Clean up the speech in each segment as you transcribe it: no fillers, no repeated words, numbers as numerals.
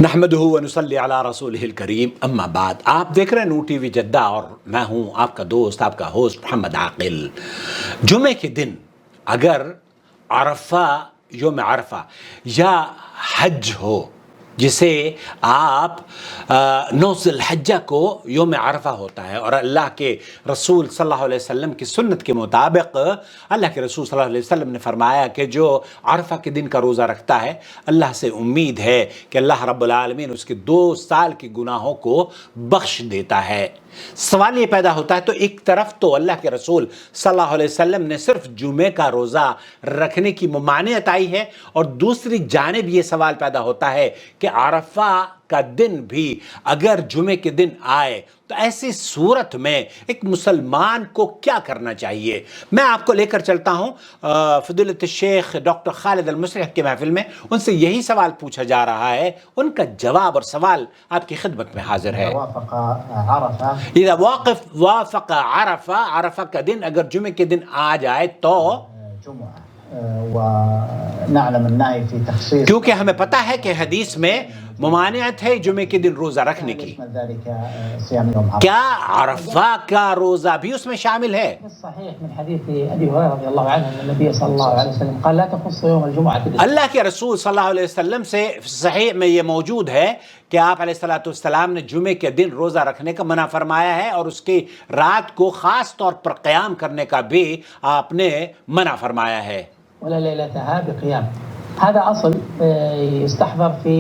نحمدہ و نصلی علی رسولہ الکریم اما بعد۔ آپ دیکھ رہے ہیں نور ٹی وی جدہ اور میں ہوں آپ کا دوست، آپ کا ہوسٹ محمد عاقل۔ جمعے کے دن اگر عرفہ، یوم عرفہ یا حج ہو، جسے آپ 9 ذی الحجہ کو یوم عرفہ ہوتا ہے، اور اللہ کے رسول صلی اللہ علیہ وسلم کی سنت کے مطابق اللہ کے رسول صلی اللہ علیہ وسلم نے فرمایا کہ جو عرفہ کے دن کا روزہ رکھتا ہے، اللہ سے امید ہے کہ اللہ رب العالمین اس کے 2 سال کے گناہوں کو بخش دیتا ہے۔ سوال یہ پیدا ہوتا ہے، تو ایک طرف تو اللہ کے رسول صلی اللہ علیہ وسلم نے صرف جمعے کا روزہ رکھنے کی ممانعت آئی ہے، اور دوسری جانب یہ سوال پیدا ہوتا ہے کہ عرفہ کا دن بھی اگر جمعے کے دن آئے تو ایسی صورت میں ایک مسلمان کو کیا کرنا چاہیے۔ میں آپ کو لے کر چلتا ہوں فضیلت الشیخ ڈاکٹر خالد المصلح کی محفل میں، ان سے یہی سوال پوچھا جا رہا ہے، ان کا جواب اور سوال آپ کی خدمت میں حاضر ہے۔ اذا وافق عرفہ، عرفہ کا دن اگر جمعے کے دن آ جائے تو کیونکہ ہمیں پتہ ہے کہ حدیث میں ممانعت ہے جمعے کے دن روزہ رکھنے کی، کیا عرفہ کا روزہ بھی اس میں شامل ہے؟ اللہ کے رسول صلی اللہ علیہ وسلم سے صحیح میں یہ موجود ہے کہ آپ علیہ الصلوۃ والسلام نے جمعے کے دن روزہ رکھنے کا منع فرمایا ہے، اور اس کی رات کو خاص طور پر قیام کرنے کا بھی آپ نے منع فرمایا ہے۔ ولا ليلتها بقيام، هذا أصل يستحضر في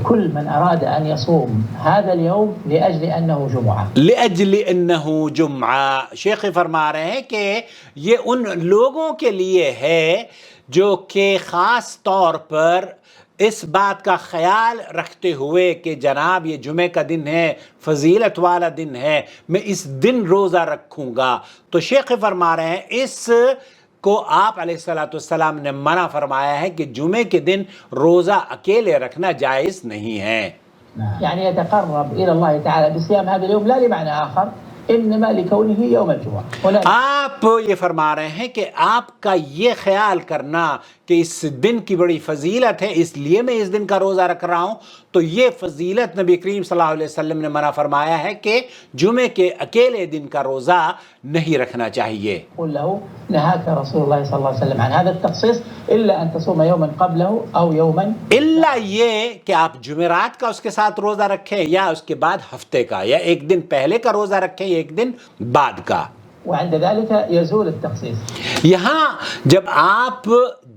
كل من أراد أن يصوم هذا اليوم لأجل أنه جمعة، لأجل أنه جمعة۔ شیخ فرما رہے ہیں کہ یہ ان لوگوں کے لیے ہے جو کہ خاص طور پر اس بات کا خیال رکھتے ہوئے کہ جناب یہ جمعے کا دن ہے، فضیلت والا دن ہے، میں اس دن روزہ رکھوں گا۔ تو شیخ فرما رہے ہیں اس کو آپ علیہ الصلوۃ والسلام نے منع فرمایا ہے کہ جمعے کے دن روزہ اکیلے رکھنا جائز نہیں ہے۔ يعني يتقرب إلى الله تعالى بصيام هذا اليوم لا لمعنى آخر انما لكونه يوم الجمعة۔ آپ یہ فرما رہے ہیں کہ آپ کا یہ خیال کرنا کہ اس دن کی بڑی فضیلت ہے اس لیے میں اس دن کا روزہ رکھ رہا ہوں، تو یہ فضیلت نبی کریم صلی اللہ علیہ وسلم نے منع فرمایا ہے کہ جمعے کے اکیلے دن کا روزہ نہیں رکھنا چاہیے۔ قل له نهاك رسول الله صلی اللہ علیہ وسلم عن هذا التخصيص الا ان تصوم يوما قبله او يوما، الا یہ کہ آپ جمعرات کا اس کے ساتھ روزہ رکھیں، یا اس کے بعد ہفتے کا، یا ایک دن پہلے کا روزہ رکھیں یا ایک دن بعد کا۔ وعند ذلك يزول التخصيص، یہاں جب آپ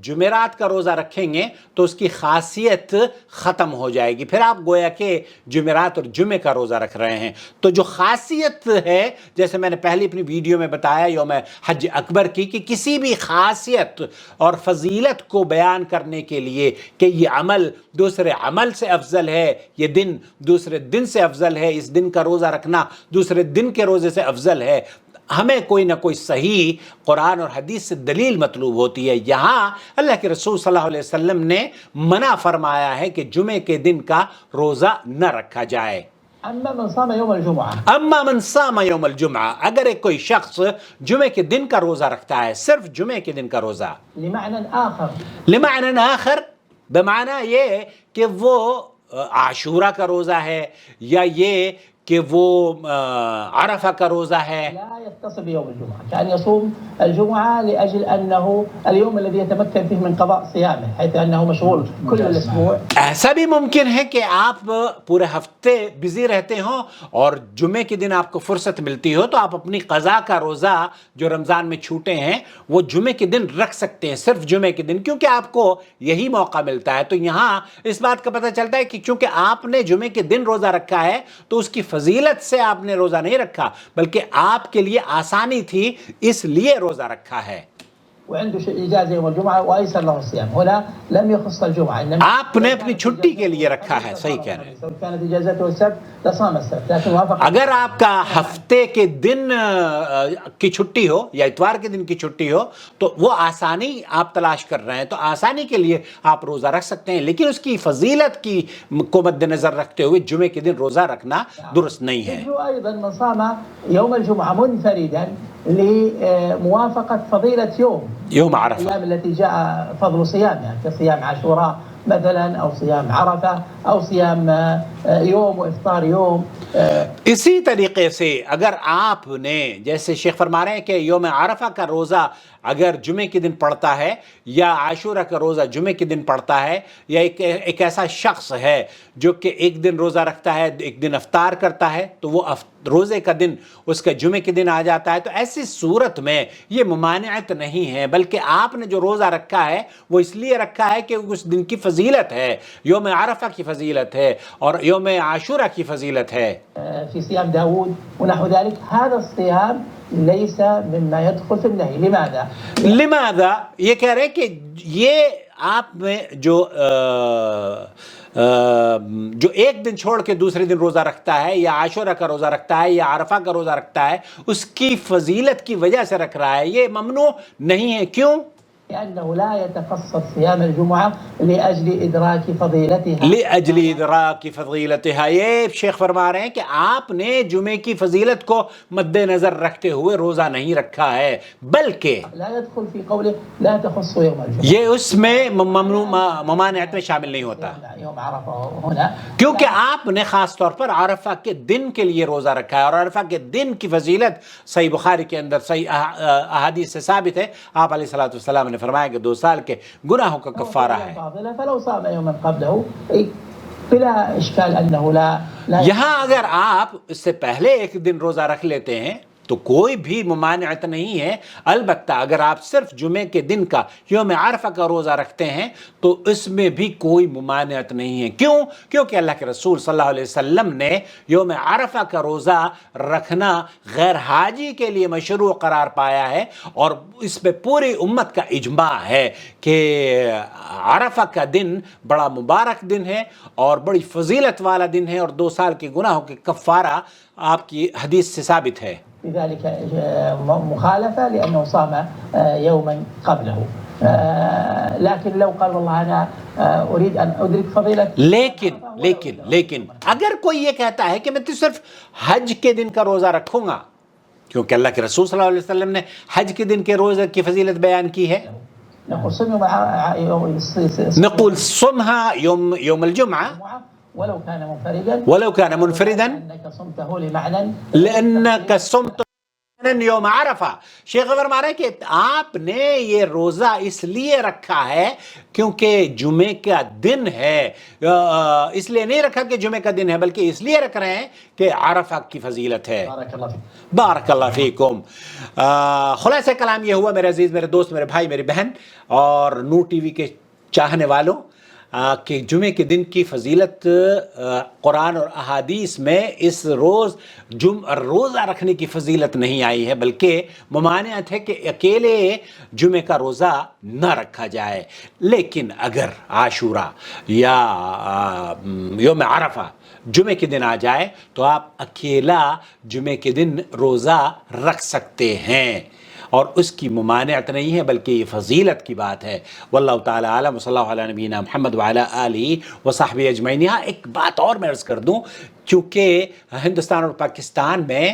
جمعرات کا روزہ رکھیں گے تو اس کی خاصیت ختم ہو جائے گی، پھر آپ گویا کہ جمعرات اور جمعے کا روزہ رکھ رہے ہیں۔ تو جو خاصیت ہے، جیسے میں نے پہلی اپنی ویڈیو میں بتایا یوم حج اکبر کی، کہ کسی بھی خاصیت اور فضیلت کو بیان کرنے کے لیے کہ یہ عمل دوسرے عمل سے افضل ہے، یہ دن دوسرے دن سے افضل ہے، اس دن کا روزہ رکھنا دوسرے دن کے روزے سے افضل ہے، ہمیں کوئی نہ کوئی صحیح قرآن اور حدیث سے دلیل مطلوب ہوتی ہے۔ یہاں اللہ کے رسول صلی اللہ علیہ وسلم نے منع فرمایا ہے کہ جمعے کے دن کا روزہ نہ رکھا جائے۔ اما من صام يوم الجمعة، اما من صام یوم الجمعہ، اگر ایک کوئی شخص جمعے کے دن کا روزہ رکھتا ہے، صرف جمعے کے دن کا روزہ، لمعنى آخر، لمعنى آخر، بمعنی یہ کہ وہ عاشورہ کا روزہ ہے، یا یہ کہ وہ عرفہ کا روزہ ہے، لا يتصل بيوم الجمعة، كأن يصوم الجمعة لأجل أنه اليوم الذي يتمكن فيه من قضاء صيامه، حيث أنه مشغول كل الأسبوع۔ ایسا بھی ممکن ہے کہ آپ پورے ہفتے بزی رہتے ہوں اور جمعے کے دن آپ کو فرصت ملتی ہو تو آپ اپنی قضا کا روزہ جو رمضان میں چھوٹے ہیں وہ جمعے کے دن رکھ سکتے ہیں، صرف جمعے کے دن، کیونکہ آپ کو یہی موقع ملتا ہے۔ تو یہاں اس بات کا پتہ چلتا ہے کہ چونکہ آپ نے جمعے کے دن روزہ رکھا ہے تو اس کی فضیلت سے آپ نے روزہ نہیں رکھا، بلکہ آپ کے لیے آسانی تھی اس لیے روزہ رکھا ہے۔ وعنده إجازة يوم الجمعة وأيسر له الصيام، هنا لم يخص الجمعة، إنما آپ نے اپنی چھٹی کے لیے رکھا ہے، صحیح کہہ رہے ہیں۔ لو كانت إجازته السبت لصام السبت، لكن وافق۔ اگر آپ کا ہفتے کے دن کی چھٹی ہو یا اتوار کے دن کی چھٹی ہو تو وہ آسانی آپ تلاش کر رہے ہیں، تو آسانی کے لیے آپ روزہ رکھ سکتے ہیں، لیکن اس کی فضیلت کی کو مد نظر رکھتے ہوئے جمعے کے دن روزہ رکھنا درست نہیں ہے۔ أيضا من صام يوم الجمعة منفردا لموافقة فضيلة يوم عرفة، الأيام التي جاء فضل صيامها كصيام عاشوراء مثلا أو صيام عرفة أو صيام يوم وإفطار يوم. اسی طریقے سے اگر آپ نے جیسے شیخ فرما رہے ہیں کہ یوم عرفہ کا روزہ اگر جمعے کے دن پڑتا ہے یا عاشورہ کا روزہ جمعے کے دن پڑتا ہے یا ایک ایسا شخص ہے جو کہ ایک دن روزہ رکھتا ہے ایک دن افطار کرتا ہے تو وہ روزے کا دن اس کا جمعے کے دن آ جاتا ہے، تو ایسی صورت میں یہ ممانعت نہیں ہے، بلکہ آپ نے جو روزہ رکھا ہے وہ اس لیے رکھا ہے کہ اس دن کی فضیلت ہے، یوم عرفہ کی فضیلت ہے اور یوم عاشورہ کی فضیلت ہے۔ في صيام داود ونحو ذلك، هذا الصيام ليس مما يدخل في النهي. لماذا؟ لماذا یہ کہہ رہے کہ یہ آپ میں جو ایک دن چھوڑ کے دوسرے دن روزہ رکھتا ہے یا عاشورہ کا روزہ رکھتا ہے یا عرفہ کا روزہ رکھتا ہے اس کی فضیلت کی وجہ سے رکھ رہا ہے، یہ ممنوع نہیں ہے۔ کیوں؟ لأنه لا يتقصد صيام الجمعة لأجل إدراك فضيلتها. لأجل إدراك فضيلتها، یہ شیخ فرما رہے ہیں کہ آپ نے جمعے کی فضیلت کو مد نظر رکھتے ہوئے روزہ نہیں رکھا ہے، بلکہ لا يدخل في قوله لا تخص يوم الجمعة، یہ اس میں ممنوع ممانعت میں شامل نہیں ہوتا، يوم عرفة هنا، کیونکہ آپ نے خاص طور پر عرفہ کے دن کے لیے روزہ رکھا ہے، اور عرفہ کے دن کی فضیلت صحیح بخاری کے اندر صحیح احادیث سے ثابت ہے۔ آپ علیہ الصلوۃ والسلام نے فرمایا کہ 2 سال کے گناہوں کا کفارہ ہے۔ فلو صام يوما قبله بلا إشكال أنه لا یہاں اگر آپ اس سے پہلے ایک دن روزہ رکھ لیتے ہیں تو کوئی بھی ممانعت نہیں ہے، البتہ اگر آپ صرف جمعے کے دن کا یوم عرفہ کا روزہ رکھتے ہیں تو اس میں بھی کوئی ممانعت نہیں ہے۔ کیوں؟ کیونکہ اللہ کے رسول صلی اللہ علیہ وسلم نے یوم عرفہ کا روزہ رکھنا غیر حاجی کے لیے مشروع قرار پایا ہے، اور اس پہ پوری امت کا اجماع ہے کہ عرفہ کا دن بڑا مبارک دن ہے اور بڑی فضیلت والا دن ہے، اور 2 سال کے گناہوں کے کفارہ آپ کی حدیث سے ثابت ہے۔ لذلك مخالفة لأنه صام يوما قبله. لكن لو قال والله أنا أريد أن أدرك فضيلة، لیکن اگر کوئی یہ کہتا ہے کہ میں تو صرف حج کے دن کا روزہ رکھوں گا، کیونکہ اللہ کے رسول صلی اللہ علیہ وسلم نے حج کے دن کے روزے کی فضیلت بیان کی ہے، نقول صمها يوم الجمعة ولو كان منفردا لأنك صمت یوم عرفہ۔ شیخ فرما رہے ہیں کہ آپ نے یہ روزہ اس لیے رکھا ہے کیونکہ جمعے کا دن ہے، اس لیے نہیں رکھا کہ جمعے کا دن ہے، بلکہ اس لیے رکھ رہے ہیں کہ عرفہ کی فضیلت ہے۔ بارک اللہ فیکم۔ خلاصہ کلام یہ ہوا میرے عزیز، میرے دوست، میرے بھائی، میری بہن اور نور ٹی وی کے چاہنے والوں کہ جمعے کے دن کی فضیلت قرآن اور احادیث میں اس روزہ رکھنے کی فضیلت نہیں آئی ہے، بلکہ ممانعت ہے کہ اکیلے جمعے کا روزہ نہ رکھا جائے۔ لیکن اگر عاشورہ یا یوم عرفہ جمعے کے دن آ جائے تو آپ اکیلا جمعے کے دن روزہ رکھ سکتے ہیں، اور اس کی ممانعت نہیں ہے، بلکہ یہ فضیلت کی بات ہے۔ واللہ تعالی عالم، صلی اللہ علیہ نبینا محمد وعلی آلہ وصحبہ اجمعین۔ یہاں ایک بات اور میں عرض کر دوں، چونکہ ہندوستان اور پاکستان میں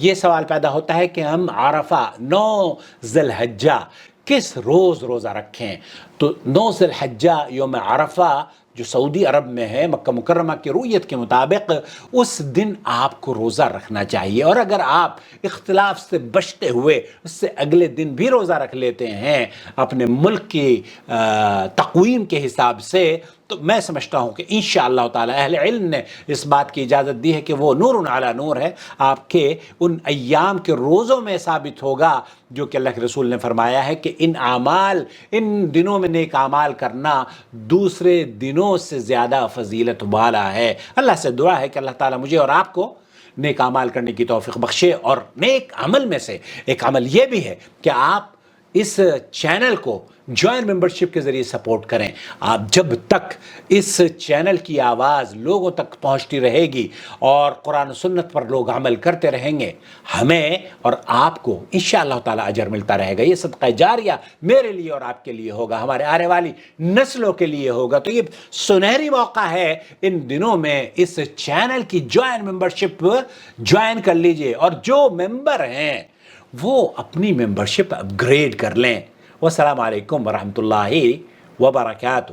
یہ سوال پیدا ہوتا ہے کہ ہم عرفہ 9 ذی الحجہ کس روز روزہ رکھیں، تو 9 ذی الحجہ یوم عرفہ جو سعودی عرب میں ہے، مکہ مکرمہ کی رؤیت کے مطابق اس دن آپ کو روزہ رکھنا چاہیے، اور اگر آپ اختلاف سے بچتے ہوئے اس سے اگلے دن بھی روزہ رکھ لیتے ہیں اپنے ملک کی تقویم کے حساب سے، تو میں سمجھتا ہوں کہ انشاءاللہ تعالی اہل علم نے اس بات کی اجازت دی ہے کہ وہ نور علی نور ہے، آپ کے ان ایام کے روزوں میں ثابت ہوگا جو کہ اللہ کے رسول نے فرمایا ہے کہ ان دنوں میں نیک اعمال کرنا دوسرے دنوں سے زیادہ فضیلت والا ہے۔ اللہ سے دعا ہے کہ اللہ تعالی مجھے اور آپ کو نیک اعمال کرنے کی توفیق بخشے، اور نیک عمل میں سے ایک عمل یہ بھی ہے کہ آپ اس چینل کو جوائن ممبرشپ کے ذریعے سپورٹ کریں۔ آپ جب تک اس چینل کی آواز لوگوں تک پہنچتی رہے گی اور قرآن و سنت پر لوگ عمل کرتے رہیں گے، ہمیں اور آپ کو انشاءاللہ تعالی اجر ملتا رہے گا۔ یہ صدقہ جاریہ میرے لیے اور آپ کے لیے ہوگا، ہمارے آنے والی نسلوں کے لیے ہوگا۔ تو یہ سنہری موقع ہے ان دنوں میں اس چینل کی جوائن ممبرشپ جوائن کر لیجئے، اور جو ممبر ہیں وہ اپنی ممبرشپ اپ گریڈ کر لیں۔ والسلام علیکم ورحمۃ اللہ وبرکاتہ۔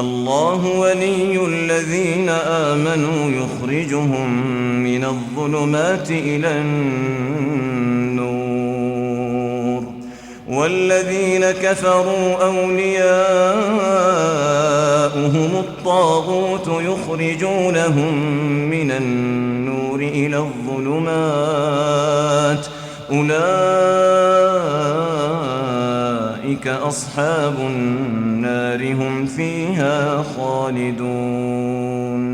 الله ولي الذين آمنوا يخرجهم من الظلمات إلى النور والذين كفروا أولياؤهم الطاغوت يخرجونهم من النور إلى الظلمات أولئك أصحاب النار هم فيها خالدون.